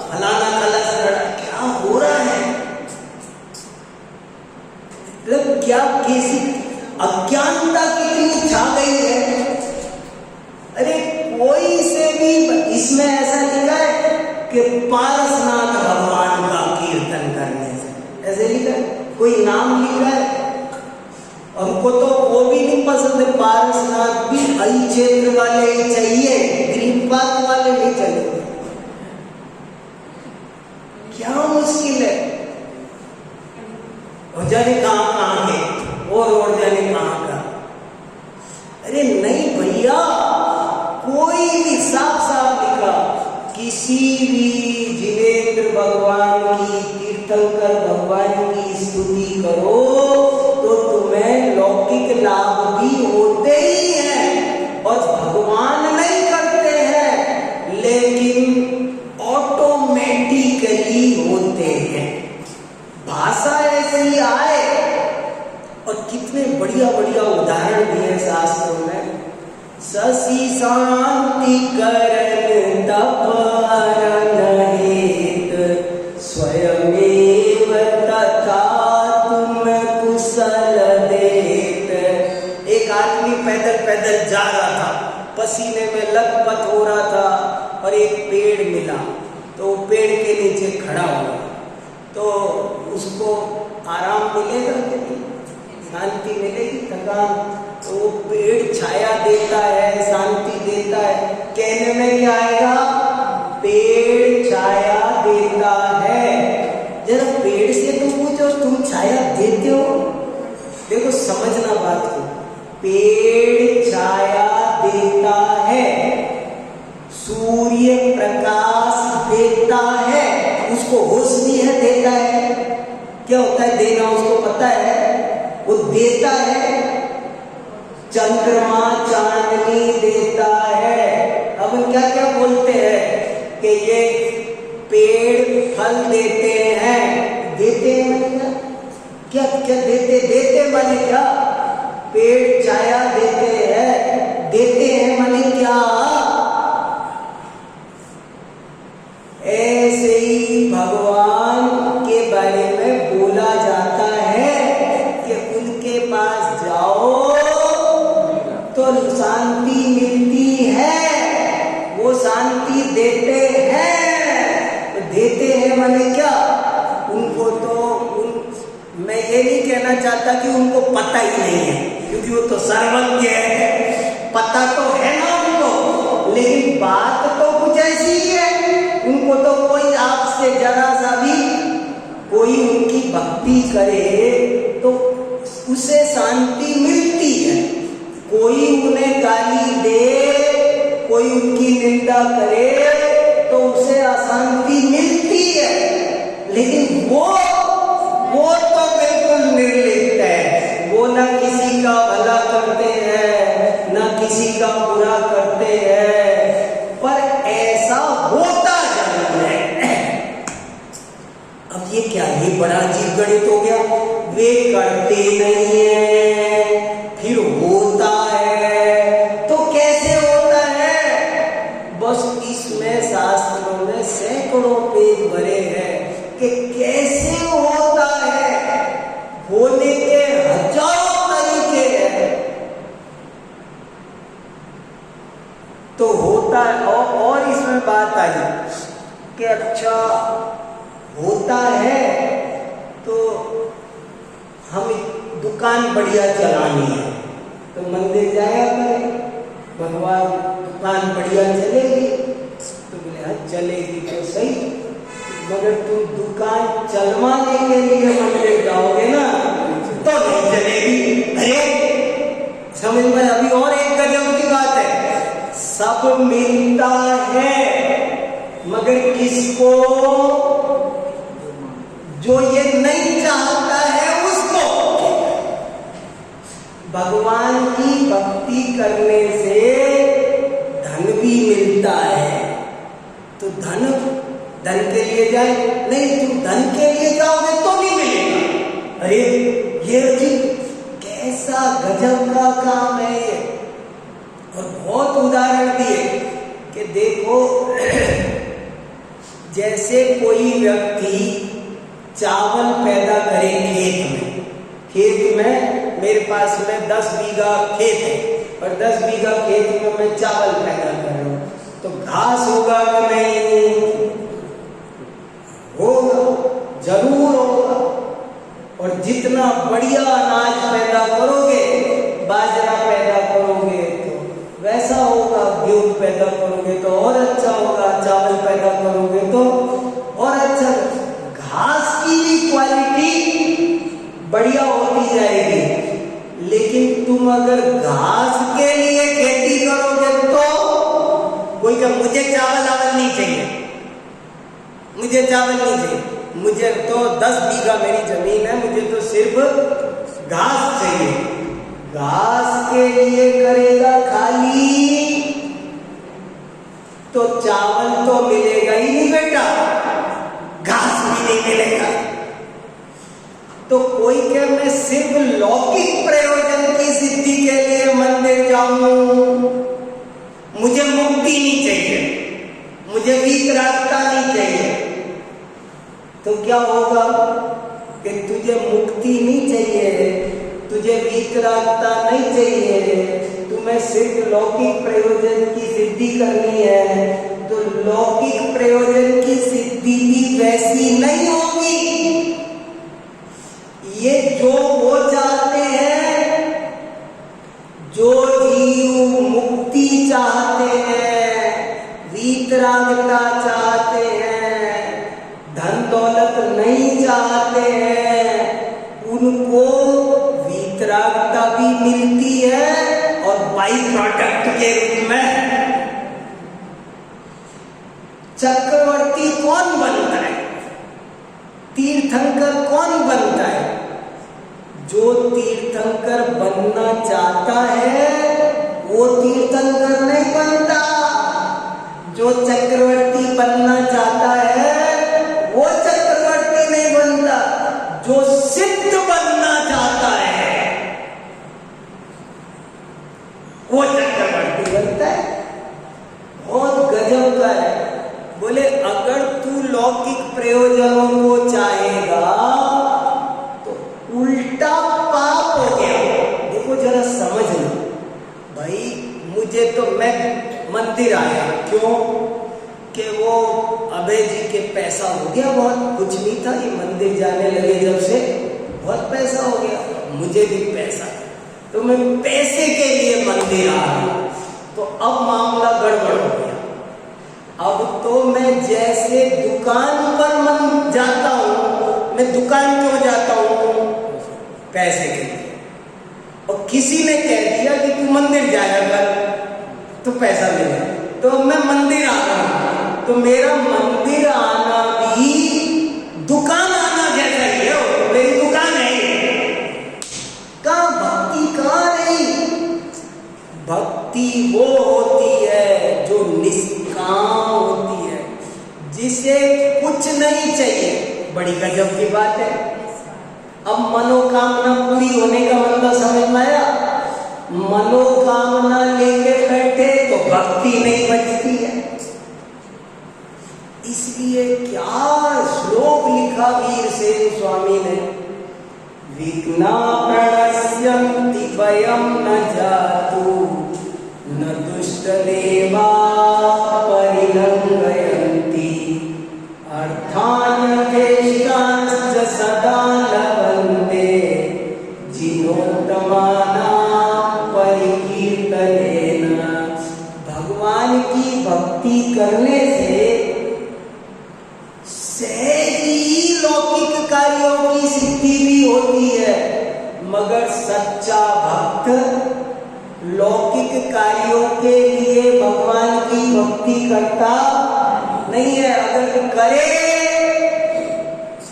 फलाना कलश लड़ा, क्या हो रहा है? मतलब क्या किसी अज्ञानता कितनी छा गई है। अरे कोई से भी इसमें ऐसा लिखा है कि पारसनाथ भगवान का कीर्तन करने से, ऐसे लिखा है, कोई नाम लिखा है। हमको तो वो भी नहीं पसंद है, पारसनाथ भी हई क्षेत्र वाले ही चाहिए, ग्रीन पार्क वाले नहीं चाहिए। क्या मुश्किल है? और जाने कहां कहां के, और जाने कहां का। अरे नहीं भैया, कोई भी साफ साफ लिखा, किसी भी जिनेंद्र भगवान की कीर्तन कर, भगवान की स्तुति करो तो तुम्हें लौकिक लाभ भी होते ही हैं। और भगवान नहीं करते हैं, लेकिन ऑटोमेटिकली होते हैं। भाषा ऐसी आए कितने बढ़िया बढ़िया उदाहरण दिए शास्त्रों में। ससी शांति करन तप हरन हेत, स्वयमेव तथा तुम कुशल देत। एक आदमी पैदल पैदल जा रहा था, पसीने में लथपथ हो रहा था, और एक पेड़ मिला तो पेड़ के नीचे खड़ा हुआ। तो उसको आराम मिलेगा कि नहीं, शांति मिलेगी, थकान। तो वो पेड़ छाया देता है, शांति देता है। कहने में क्या आएगा, पेड़ छाया देता है। जरा पेड़ से तुम पूछो, तुम छाया देते हो? देखो समझना बात को, पेड़ छाया देता है, सूर्य प्रकाश देता है, उसको होश भी है, देता है। क्या होता है देना, उसको पता है, वो देता है। चंद्रमा चांदनी देता है। अब क्या क्या बोलते हैं कि ये पेड़ फल देते हैं, देते हैं क्या क्या देते माने क्या, पेड़ छाया देते हैं, देते हैं माने क्या। ऐसे ही भगवान के बारे में बोला जाता है कि उनके पास जाओ तो शांति मिलती है, वो शांति देते हैं। तो देते हैं माने क्या, उनको तो मैं ये नहीं कहना चाहता कि उनको पता ही नहीं है, क्योंकि वो तो सर्वज्ञ है, पता तो है ना उनको, लेकिन बात तो कुछ ऐसी ही है। उनको तो कोई आपसे जरा सा भी कोई उनकी भक्ति करे तो उसे शांति मिलती है। कोई उन्हें गाली दे, कोई उनकी निंदा करे तो उसे अशांति मिलती है। लेकिन वो तो बिल्कुल निर्लिप्त है, वो ना किसी का भला करते हैं, ना किसी का बुरा करते हैं, पर ऐसा होता जरूर है। अब ये क्या, ये बड़ा अजीब गणित हो गया। वे करते नहीं है, फिर होता है, तो कैसे होता है? बस इसमें शास्त्रों में सैकड़ों पेज भरे हैं कि कैसे होता है। होने के हजारों तरीके हैं। तो होता है, और इसमें बात आई कि अच्छा होता है तो हम दुकान बढ़िया चलानी है तो मंदिर जाया करें, भगवान दुकान बढ़िया चलेगी। तो बोले हाँ चलेगी तो सही, मगर तुम दुकान चलवाने के लिए मंदिर जाओगे ना तो नहीं चलेगी। अरे समझ में, अभी और एक गजब की बात है, सब मिलता है मगर किसको, जो ये नहीं चाहता है उसको। भगवान की भक्ति करने से धन भी मिलता है, तो धन के लिए जाए, नहीं तुम धन के लिए जाओगे तो नहीं मिलेगा। अरे ये कैसा गजब का काम है ये। और बहुत उदाहरण दिए कि देखो जैसे कोई व्यक्ति चावल पैदा करे खेत में मेरे पास में 10 बीघा खेत है और 10 बीघा खेत में मैं चावल पैदा कर रहा हूं, तो घास होगा कि नहीं? होगा, जरूर होगा। और जितना बढ़िया अनाज पैदा करोगे, बाजरा पैदा करोगे तो वैसा होगा, गेहूं पैदा करोगे तो और अच्छा होगा, चावल पैदा करोगे तो और अच्छा। घास की भी क्वालिटी बढ़िया होती जाएगी, लेकिन तुम अगर घास के लिए खेती करोगे तो कोई क्या, मुझे चावल नहीं चाहिए, मुझे चावल नहीं चाहिए, मुझे तो 10 बीघा मेरी जमीन है, मुझे तो सिर्फ घास चाहिए। घास के लिए करेगा खाली तो चावल तो मिलेगा ही नहीं बेटा, घास भी नहीं मिलेगा। तो कोई क्या, मैं सिर्फ लौकिक मुझे वीतरागता नहीं चाहिए, तुम्हें सिर्फ लौकिक प्रयोजन की सिद्धि करनी है, तो लौकिक प्रयोजन की सिद्धि भी वैसी नहीं होगी। ये जो वो चाहते हैं, जो जीव मुक्ति चाहते हैं, वीतरागता चाहते हैं, धन दौलत नहीं चाहते हैं, उनको वीतरागता भी मिलती है और बाई प्रोडक्ट के रूप में। चक्रवर्ती कौन बनता है, तीर्थंकर कौन बनता है? जो तीर्थंकर बनना चाहता है वो तीर्थंकर नहीं बनता, जो चक्रवर्ती बनना चाहता है वो चक्रवर्ती नहीं बनता, जो सिद्ध बनना चाहता है वो चक्रवर्ती बनता है। बहुत गजब का है। बोले अगर तू लौकिक प्रयोजनों को चाहेगा तो उल्टा पाप हो गया। देखो जरा समझ लो भाई, मुझे तो मैं मंदिर आया क्यों कि वो अभय जी के पैसा हो गया, बहुत कुछ नहीं था, ये मंदिर जाने लगे जब से बहुत पैसा हो गया, मुझे भी पैसा, तो मैं पैसे के लिए मंदिर आ गया। तो अब मामला गड़बड़ हो गया। अब तो मैं जैसे दुकान पर मन जाता हूं, मैं दुकान क्यों जाता हूं? पैसे के लिए। और किसी ने कह दिया कि तू मंदिर जाया कर तो पैसा मिलेगा, तो मैं मंदिर आ रहा हूं, तो मेरा मंदिर आना भी दुकान आना जैसा ही है, मेरी दुकान है। कहां भक्ति, कहां नहीं? भक्ति वो होती है जो निष्काम होती है, जिसे कुछ नहीं चाहिए। बड़ी गजब की बात है। अब मनोकामना पूरी होने का मतलब समझ में आया? मनोकामना लेके बैठे तो भक्ति नहीं बचती है। इसलिए क्या श्लोक लिखा वीरसेन स्वामी ने, विघ्ना प्रणश्यन्ति वयं न जातु, न दुष्टदेवा परिलंघयन्ति, अर्थान् यथेष्टांश्च सदा लभन्ते, जिनोत्तमानां परिकीर्तनेन। भगवान की भक्ति करने से सहज ही लौकिक कार्यों की सिद्धि भी होती है, मगर सच्चा भक्त लौकिक कार्यों के लिए भगवान की भक्ति करता नहीं है। अगर करे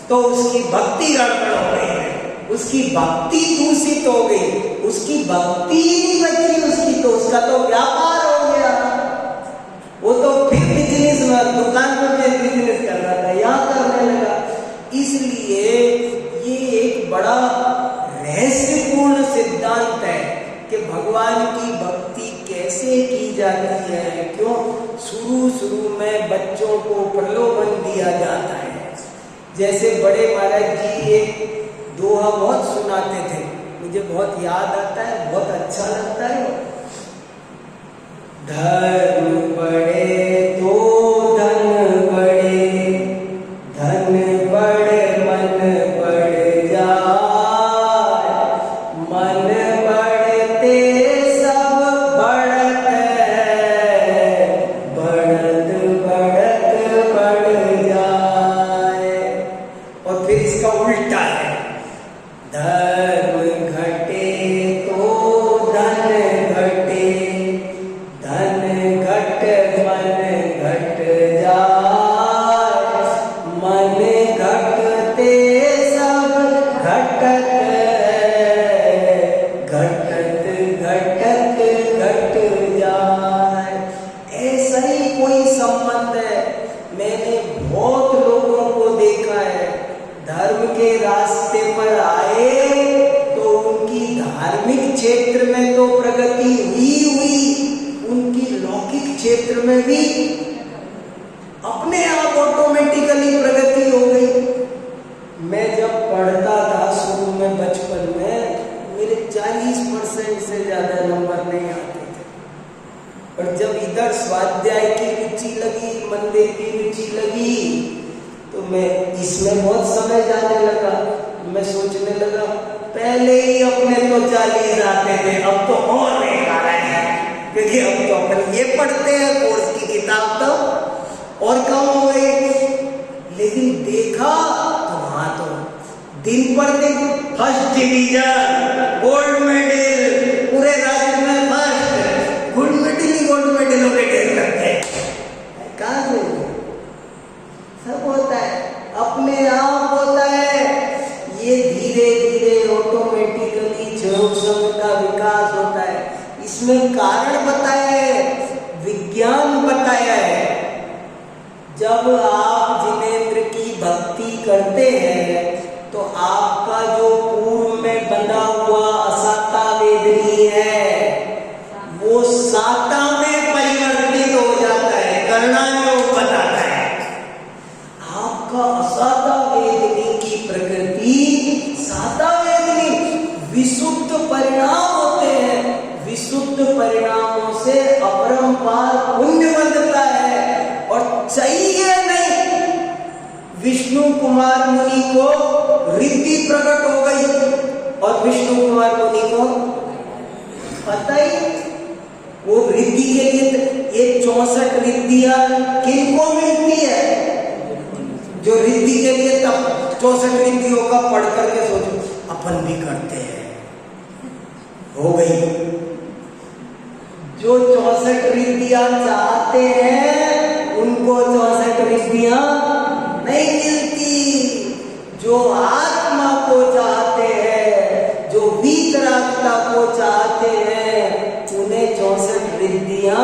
तो उसकी भक्ति गड़बड़ हो गई है, उसकी भक्ति दूषित हो गई, उसकी भक्ति नहीं बची, उसकी तो उसका तो व्यापार हो गया। वो तो फिर बिजनेस में, दुकान पर बिजनेस कर रहा था, यहाँ करने लगा। इसलिए ये एक बड़ा रहस्यपूर्ण सिद्धांत है कि भगवान की भक्ति कैसे की जाती है। क्यों? शुरू में बच्चों को प्रलोभन दिया जाता है। जैसे बड़े महाराज जी एक दोहा बहुत सुनाते थे, मुझे बहुत याद आता है, बहुत अच्छा लगता है। धर्म बड़े तो धन बड़े, धन बड़े मन बढ़ जाए, मन बढ़ते सब बढ़त है, बढ़त बढ़त बढ़ जाए। और फिर इसका उल्टा है, धर्म घटे तो धन घटे, धन घट मन घट जाए, मन घटते सब घटत है, घटत घटत घट जाए। ऐसा ही कोई संबंध है। मैंने बहुत लोगों को देखा है, धर्म के रास्ते पर आए तो उनकी धार्मिक क्षेत्र में तो प्रगति हुई, उनकी लौकिक क्षेत्र में भी अपने आप ऑटोमेटिकली प्रगति हो गई। मैं जब पढ़ता था शुरू में, बचपन में, मेरे 50% से ज्यादा नंबर नहीं आते थे। और जब इधर स्वाध्याय की रुचि लगी, मंदिर की रुचि लगी, तो मैं इसमें बहुत समय जाने लगा। मैं सोचने लगा पहले ही अपने तो 40 आते थे, अब तो और नहीं आ रहे हैं, क्योंकि अब तो अपन ये पढ़ते हैं कोर्स की किताब तो और कम हो गई। लेकिन देखा तो वहां तो दिन पर दिन फर्स्ट डिवीजन, गोल्ड मेडल, पूरे राज्य में फर्स्ट, गोल्ड मेडल ही गोल्ड मेडलों के ढेर लगते हैं। कहाँ से सब होता है, अपने आप होता है। ये धीरे धीरे ऑटोमेटिकली योग संघ का विकास होता है। इसमें कारण बताया है, विज्ञान बताया है। जब आप जिनेंद्र की भक्ति करते हैं तो आपका जो पूर्व में बना हुआ असाता वेदनी है वो साता में परिवर्तित हो जाता है। कर्णायोग बताता है आपका असाता वेदनी की प्रकृति साता वेदनी विशुद्ध परिणाम होते हैं। विशुद्ध परिणामों से अपरंपार पुण्य बनता है। और चाहिए नहीं, विष्णु कुमार मुनि को रिद्धि प्रकट हो गई और विष्णु कुमार मुनि को पता ही वो रिद्धि के लिए ये 64 रिद्धियां किनको मिलती है? जो रिद्धि के लिए तब 64 रिद्धियों का पढ़ करके सोचो अपन भी करते हैं, हो गई। जो 64 रिद्धियां चाहते हैं उनको 64 रिद्धियां नहीं मिलती। जो आत्मा को चाहते हैं, जो वीतरागता को चाहते हैं, उन्हें 64 रिद्धियां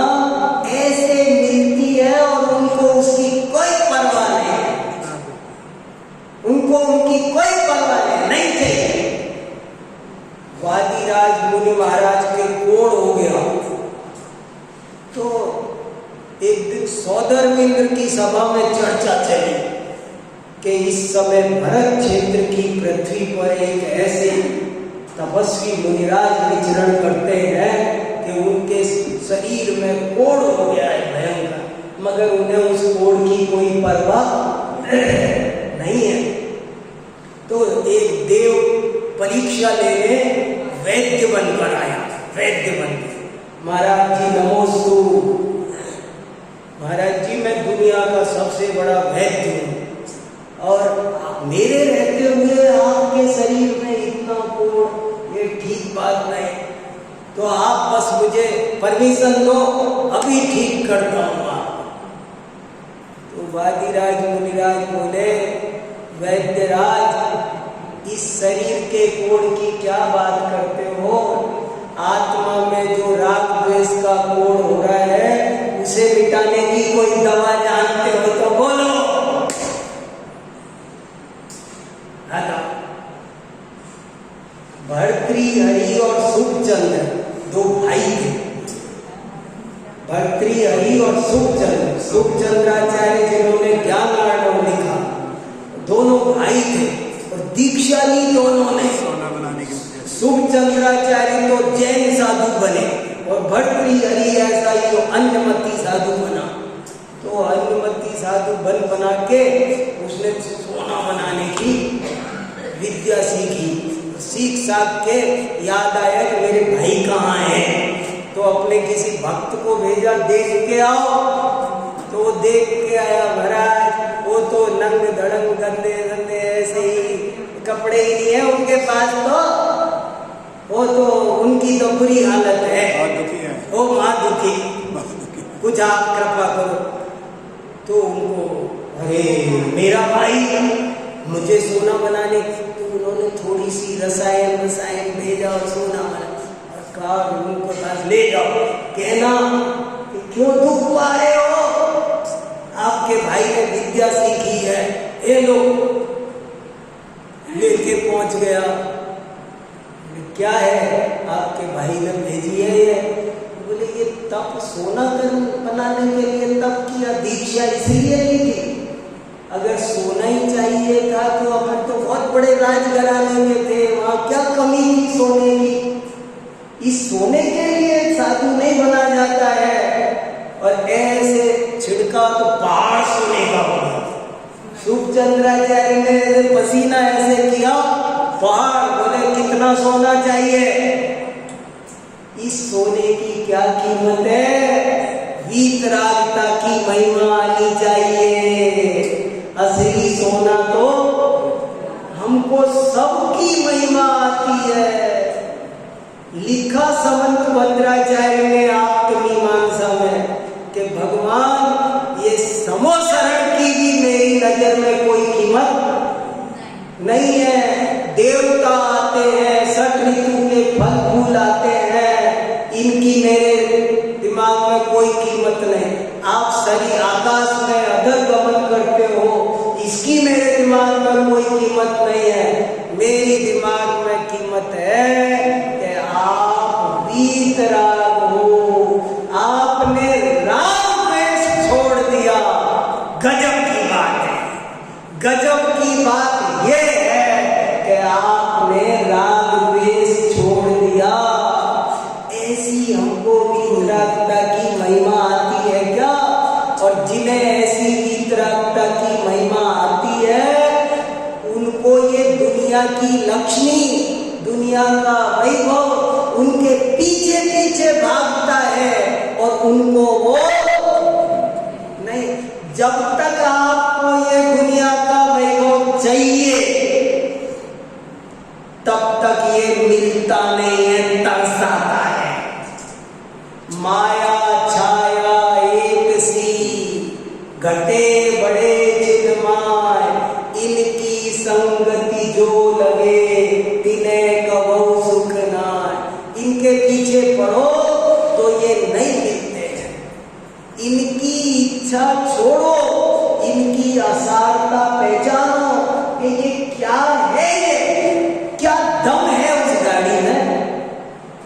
ऐसे मिलती है और उनको उसकी कोई परवाह नहीं, उनको उनकी कोई परवाह नहीं चाहिए। वादिराज मुनि महाराज के कोण हो गया तो एक दिन सौधर्मेंद्र की सभा में चर्चा चली कि इस समय भरत क्षेत्र की पृथ्वी पर एक ऐसे तपस्वी मुनिराज विचरण करते हैं कि उनके शरीर में कोढ़ हो गया है भयंकर, मगर उन्हें उस कोढ़ की कोई परवाह नहीं है। तो एक देव परीक्षा लेने वैद्य बनकर आया। वैद्य बनकर महाराज जी नमोस्तु। महाराज जी मैं दुनिया का सबसे बड़ा वैद्य हूँ और मेरे रहते हुए आपके शरीर में इतना कोढ़, ये ठीक बात नहीं। तो आप बस मुझे परमिशन दो, अभी ठीक करता हूँ आपको। तो वादिराज मुनिराज बोले वैद्यराज इस शरीर के कोढ़ की क्या बात करते हो? आत्मा में जो राग द्वेष का कोढ़ हो रहा है उसे मिटाने की कोई दवा जानते हो तो बोलो। भर्तृहरि और सुखचंद्र दो भाई थे। भर्तृहरि और सुखचंद्र, सुखचंद्राचार्य जिन्होंने ज्ञानार्णव लिखा, दोनों भाई थे और दीक्षा ली दोनों ने। सुखचंद्राचार्य तो जैन साधु बने और भर्तृहरि ऐसा ही तो अन्नमति साधु बना। तो अन्नमति साधु बना के उसने सोना बनाने की विद्या सीखी। सीख साख के याद आया कि मेरे भाई कहाँ हैं, तो अपने किसी भक्त को भेजा देख के आओ। तो वो देख के आया, महाराज वो तो नंग धड़ंग गंदे गंदे ऐसे ही कपड़े ही नहीं है उनके पास, तो वो तो उनकी तो बुरी हालत है, वो माँ दुखी, कुछ आप कृपा करो। तो उनको अरे मेरा भाई मुझे सोना बनाने, तो उन्होंने थोड़ी सी रसायन भेजा और सोना बना और कहा उनको पास ले जाओ, कहना कि क्यों दुख पा रहे हो, आपके भाई ने विद्या सीखी है, ये लो। लेके पहुंच गया, क्या है आपके भाई ने भेजी है ये? बोले ये तप सोना बनाने के लिए तप किया, दीक्षा इसलिए ली थी। अगर सोना ही चाहिए था तो अपन तो बहुत बड़े राजघराने में थे, वहां क्या कमी थी सोने की? इस सोने के लिए साधु नहीं बना जाता है और ऐसे छिड़का तो पहाड़ सोने का बना। सुखचंद्राचार्य ने ऐसे पसीना ऐसे किया, पहाड़, बोले कितना सोना चाहिए? इस सोने की क्या कीमत है? वीतरागता की महिमा आनी चाहिए। असली सोना तो हमको सबकी महिमा आती है। लिखा समंत भद्राचार्य ने आत्मीमांसा में कि भगवान ये समोसरण की भी मेरी नजर में कोई कीमत नहीं है। देवता आते हैं, 6 ऋतु के फल फूल आते हैं, इनकी मेरे दिमाग में कोई कीमत नहीं। आप सरी आकाश में अधर गमन करते हो, इसकी मेरे दिमाग में कोई कीमत नहीं है। मेरी दिमाग में कीमत है कि आप वीतराग हो, आपने राग द्वेष छोड़ दिया। गजब की बात है। गजब की बात ये है कि आपने राग द्वेष छोड़ दिया। ऐसी हमको वीतरागता की महिमा आती है क्या? और जिन्हें ऐसी वीतरागता की महिमा आती है, उनको ये दुनिया की लक्ष्मी, दुनिया का वैभव उनके पीछे पीछे भागता है और उनको वो नहीं। जब तक आपको ये दुनिया का वैभव चाहिए, तब तक ये मिलता नहीं है, तरसाता है। माया छाया एक सी, घटे बड़े चिन्माय, इनकी संगति जो लगे, तिन्हें कबहु सुख नाय। इनके पीछे पड़ो तो ये नहीं मिलते हैं। इनकी इच्छा छोड़ो, इनकी असारता पहचानो कि ये क्या है, ये क्या दम है उस गाड़ी में।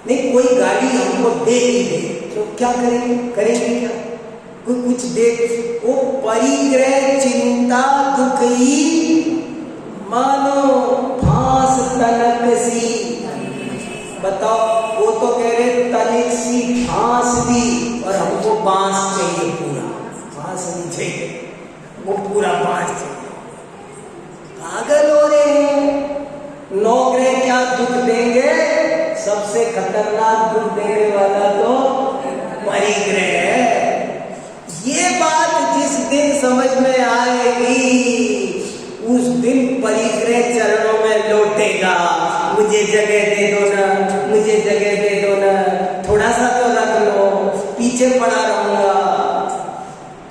नहीं, कोई गाड़ी हमको दे ही दे तो क्या करेंगे? करेंगे क्या? कोई कुछ दे, वो परिग्रह चिंता दुख ही मानो फांस तनक सी। बताओ, वो तो कह रहे तनिक सी फांस दी और हमको बांस चाहिए पूरा। बांस नहीं चाहिए, वो पूरा बांस चाहिए। पागल हो रहे हैं। 9 ग्रह क्या दुख देंगे? सबसे खतरनाक दुख देने वाला तो परिग्रह है। ये बात जिस दिन समझ में आएगी, उस दिन परिग्रह चरणों में लौटेगा। मुझे जगह दे दो ना, मुझे जगह दे दो ना, थोड़ा सा तो रख लो, पीछे पड़ा रहूंगा।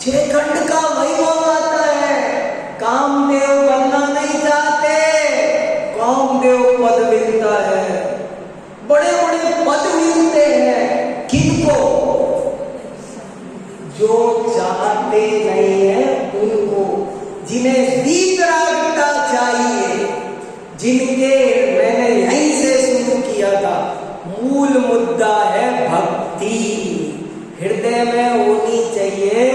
6 खंड का वैभव आता है। कामदेव बनना नहीं चाहते, कामदेव पद मिलता है, बड़े बड़े पद मिलते हैं। किनको? जो चाहते नहीं है उनको, जिन्हें वीतरागता चाहिए, जिनके, मैंने यहीं से शुरू किया था, मूल मुद्दा है भक्ति। हृदय में होनी चाहिए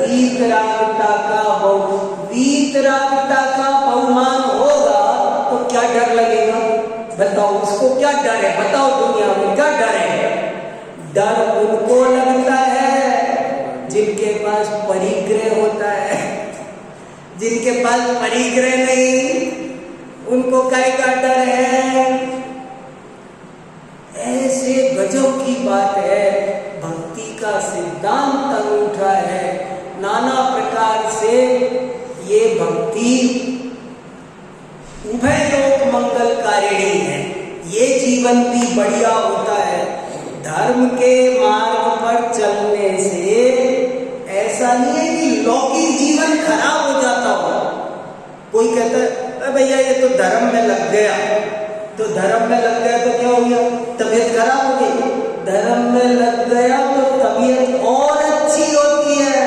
वीतरागता का बहु। वीतरागता का बहुमान होगा तो क्या डर लगेगा? बताओ, उसको क्या डर है? बताओ, दुनिया में क्या डर है? डर उनको लगता है जिनके पास परिग्रह होता है। जिनके पास परिग्रह नहीं, उनको काय का डर है? ऐसे गजब की बात है। भक्ति का सिद्धांत अनूठा है। नाना प्रकार से ये भक्ति उभय लोक मंगलकारिणी है। ये जीवन भी बढ़िया होता है। धर्म के मार्ग पर चलने से ऐसा नहीं है कि लौकिक जीवन खराब हो जाता हो। कोई कहता है भैया ये तो धर्म में लग गया, तो धर्म में लग गया तो क्या हो गया? तबीयत खराब हो गई। धर्म में लग गया तो तबीयत और अच्छी होती है।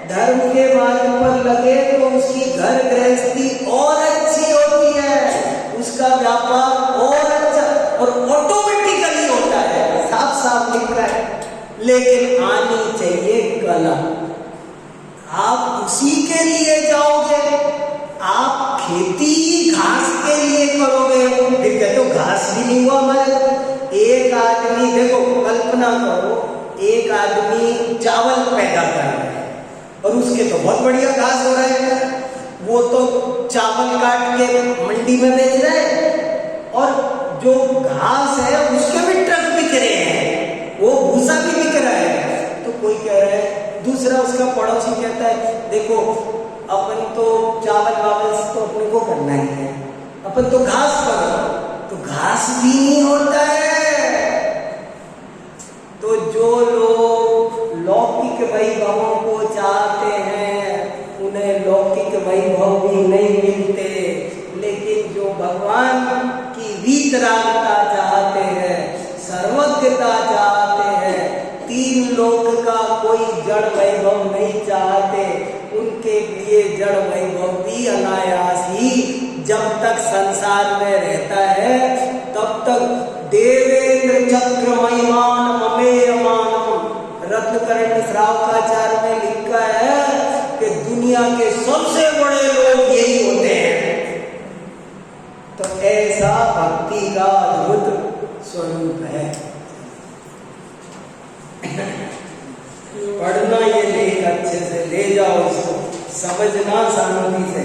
धर्म के मार्ग पर लगे तो उसकी घर गृहस्थी और अच्छी होती है, उसका व्यापार और अच्छा और ऑटोमेटिकली होता है। साफ साफ लिख रहा है। लेकिन आनी चाहिए कला। आप उसी के लिए जाओगे, आप खेती घास के लिए करोगे। फिर कहते हो घास भी नहीं हुआ हमारे। एक आदमी, देखो कल्पना करो, एक आदमी चावल पैदा कर रहा है और उसके तो बहुत बढ़िया घास हो रहा है, वो तो चावल काट के मंडी में बेच रहा है और जो घास है उसके भी ट्रक बिक रहे हैं, वो भूसा भी बिक रहा है। तो कोई कह रहा है, दूसरा उसका पड़ोसी कहता है, देखो अपन तो चावल वावल तो अपने को करना ही है, अपन तो घास करो, तो घास भी नहीं होता है। तो जो लोग लौकिक वैभवों को चाहते हैं उन्हें लौकिक वैभव भी नहीं मिलते, लेकिन जो भगवान की वीतरागता चाहते हैं, सर्वज्ञता चाहते हैं, तीन लोक का कोई जड़ वैभव नहीं चाहते, उनके लिए जड़ वैभव भी अनायास ही जब तक संसार में रहता है तब तक देवेंद्र चक्र महिमान ममेयमानम, रत्नकर्ण श्रावकाचार्य में लिखा है कि दुनिया के सबसे बड़े लोग यही होते हैं। तो ऐसा भक्ति का अद्भुत स्वरूप है। पढ़ना ये लेख अच्छे से ले जाओ, इसको समझना शांति से।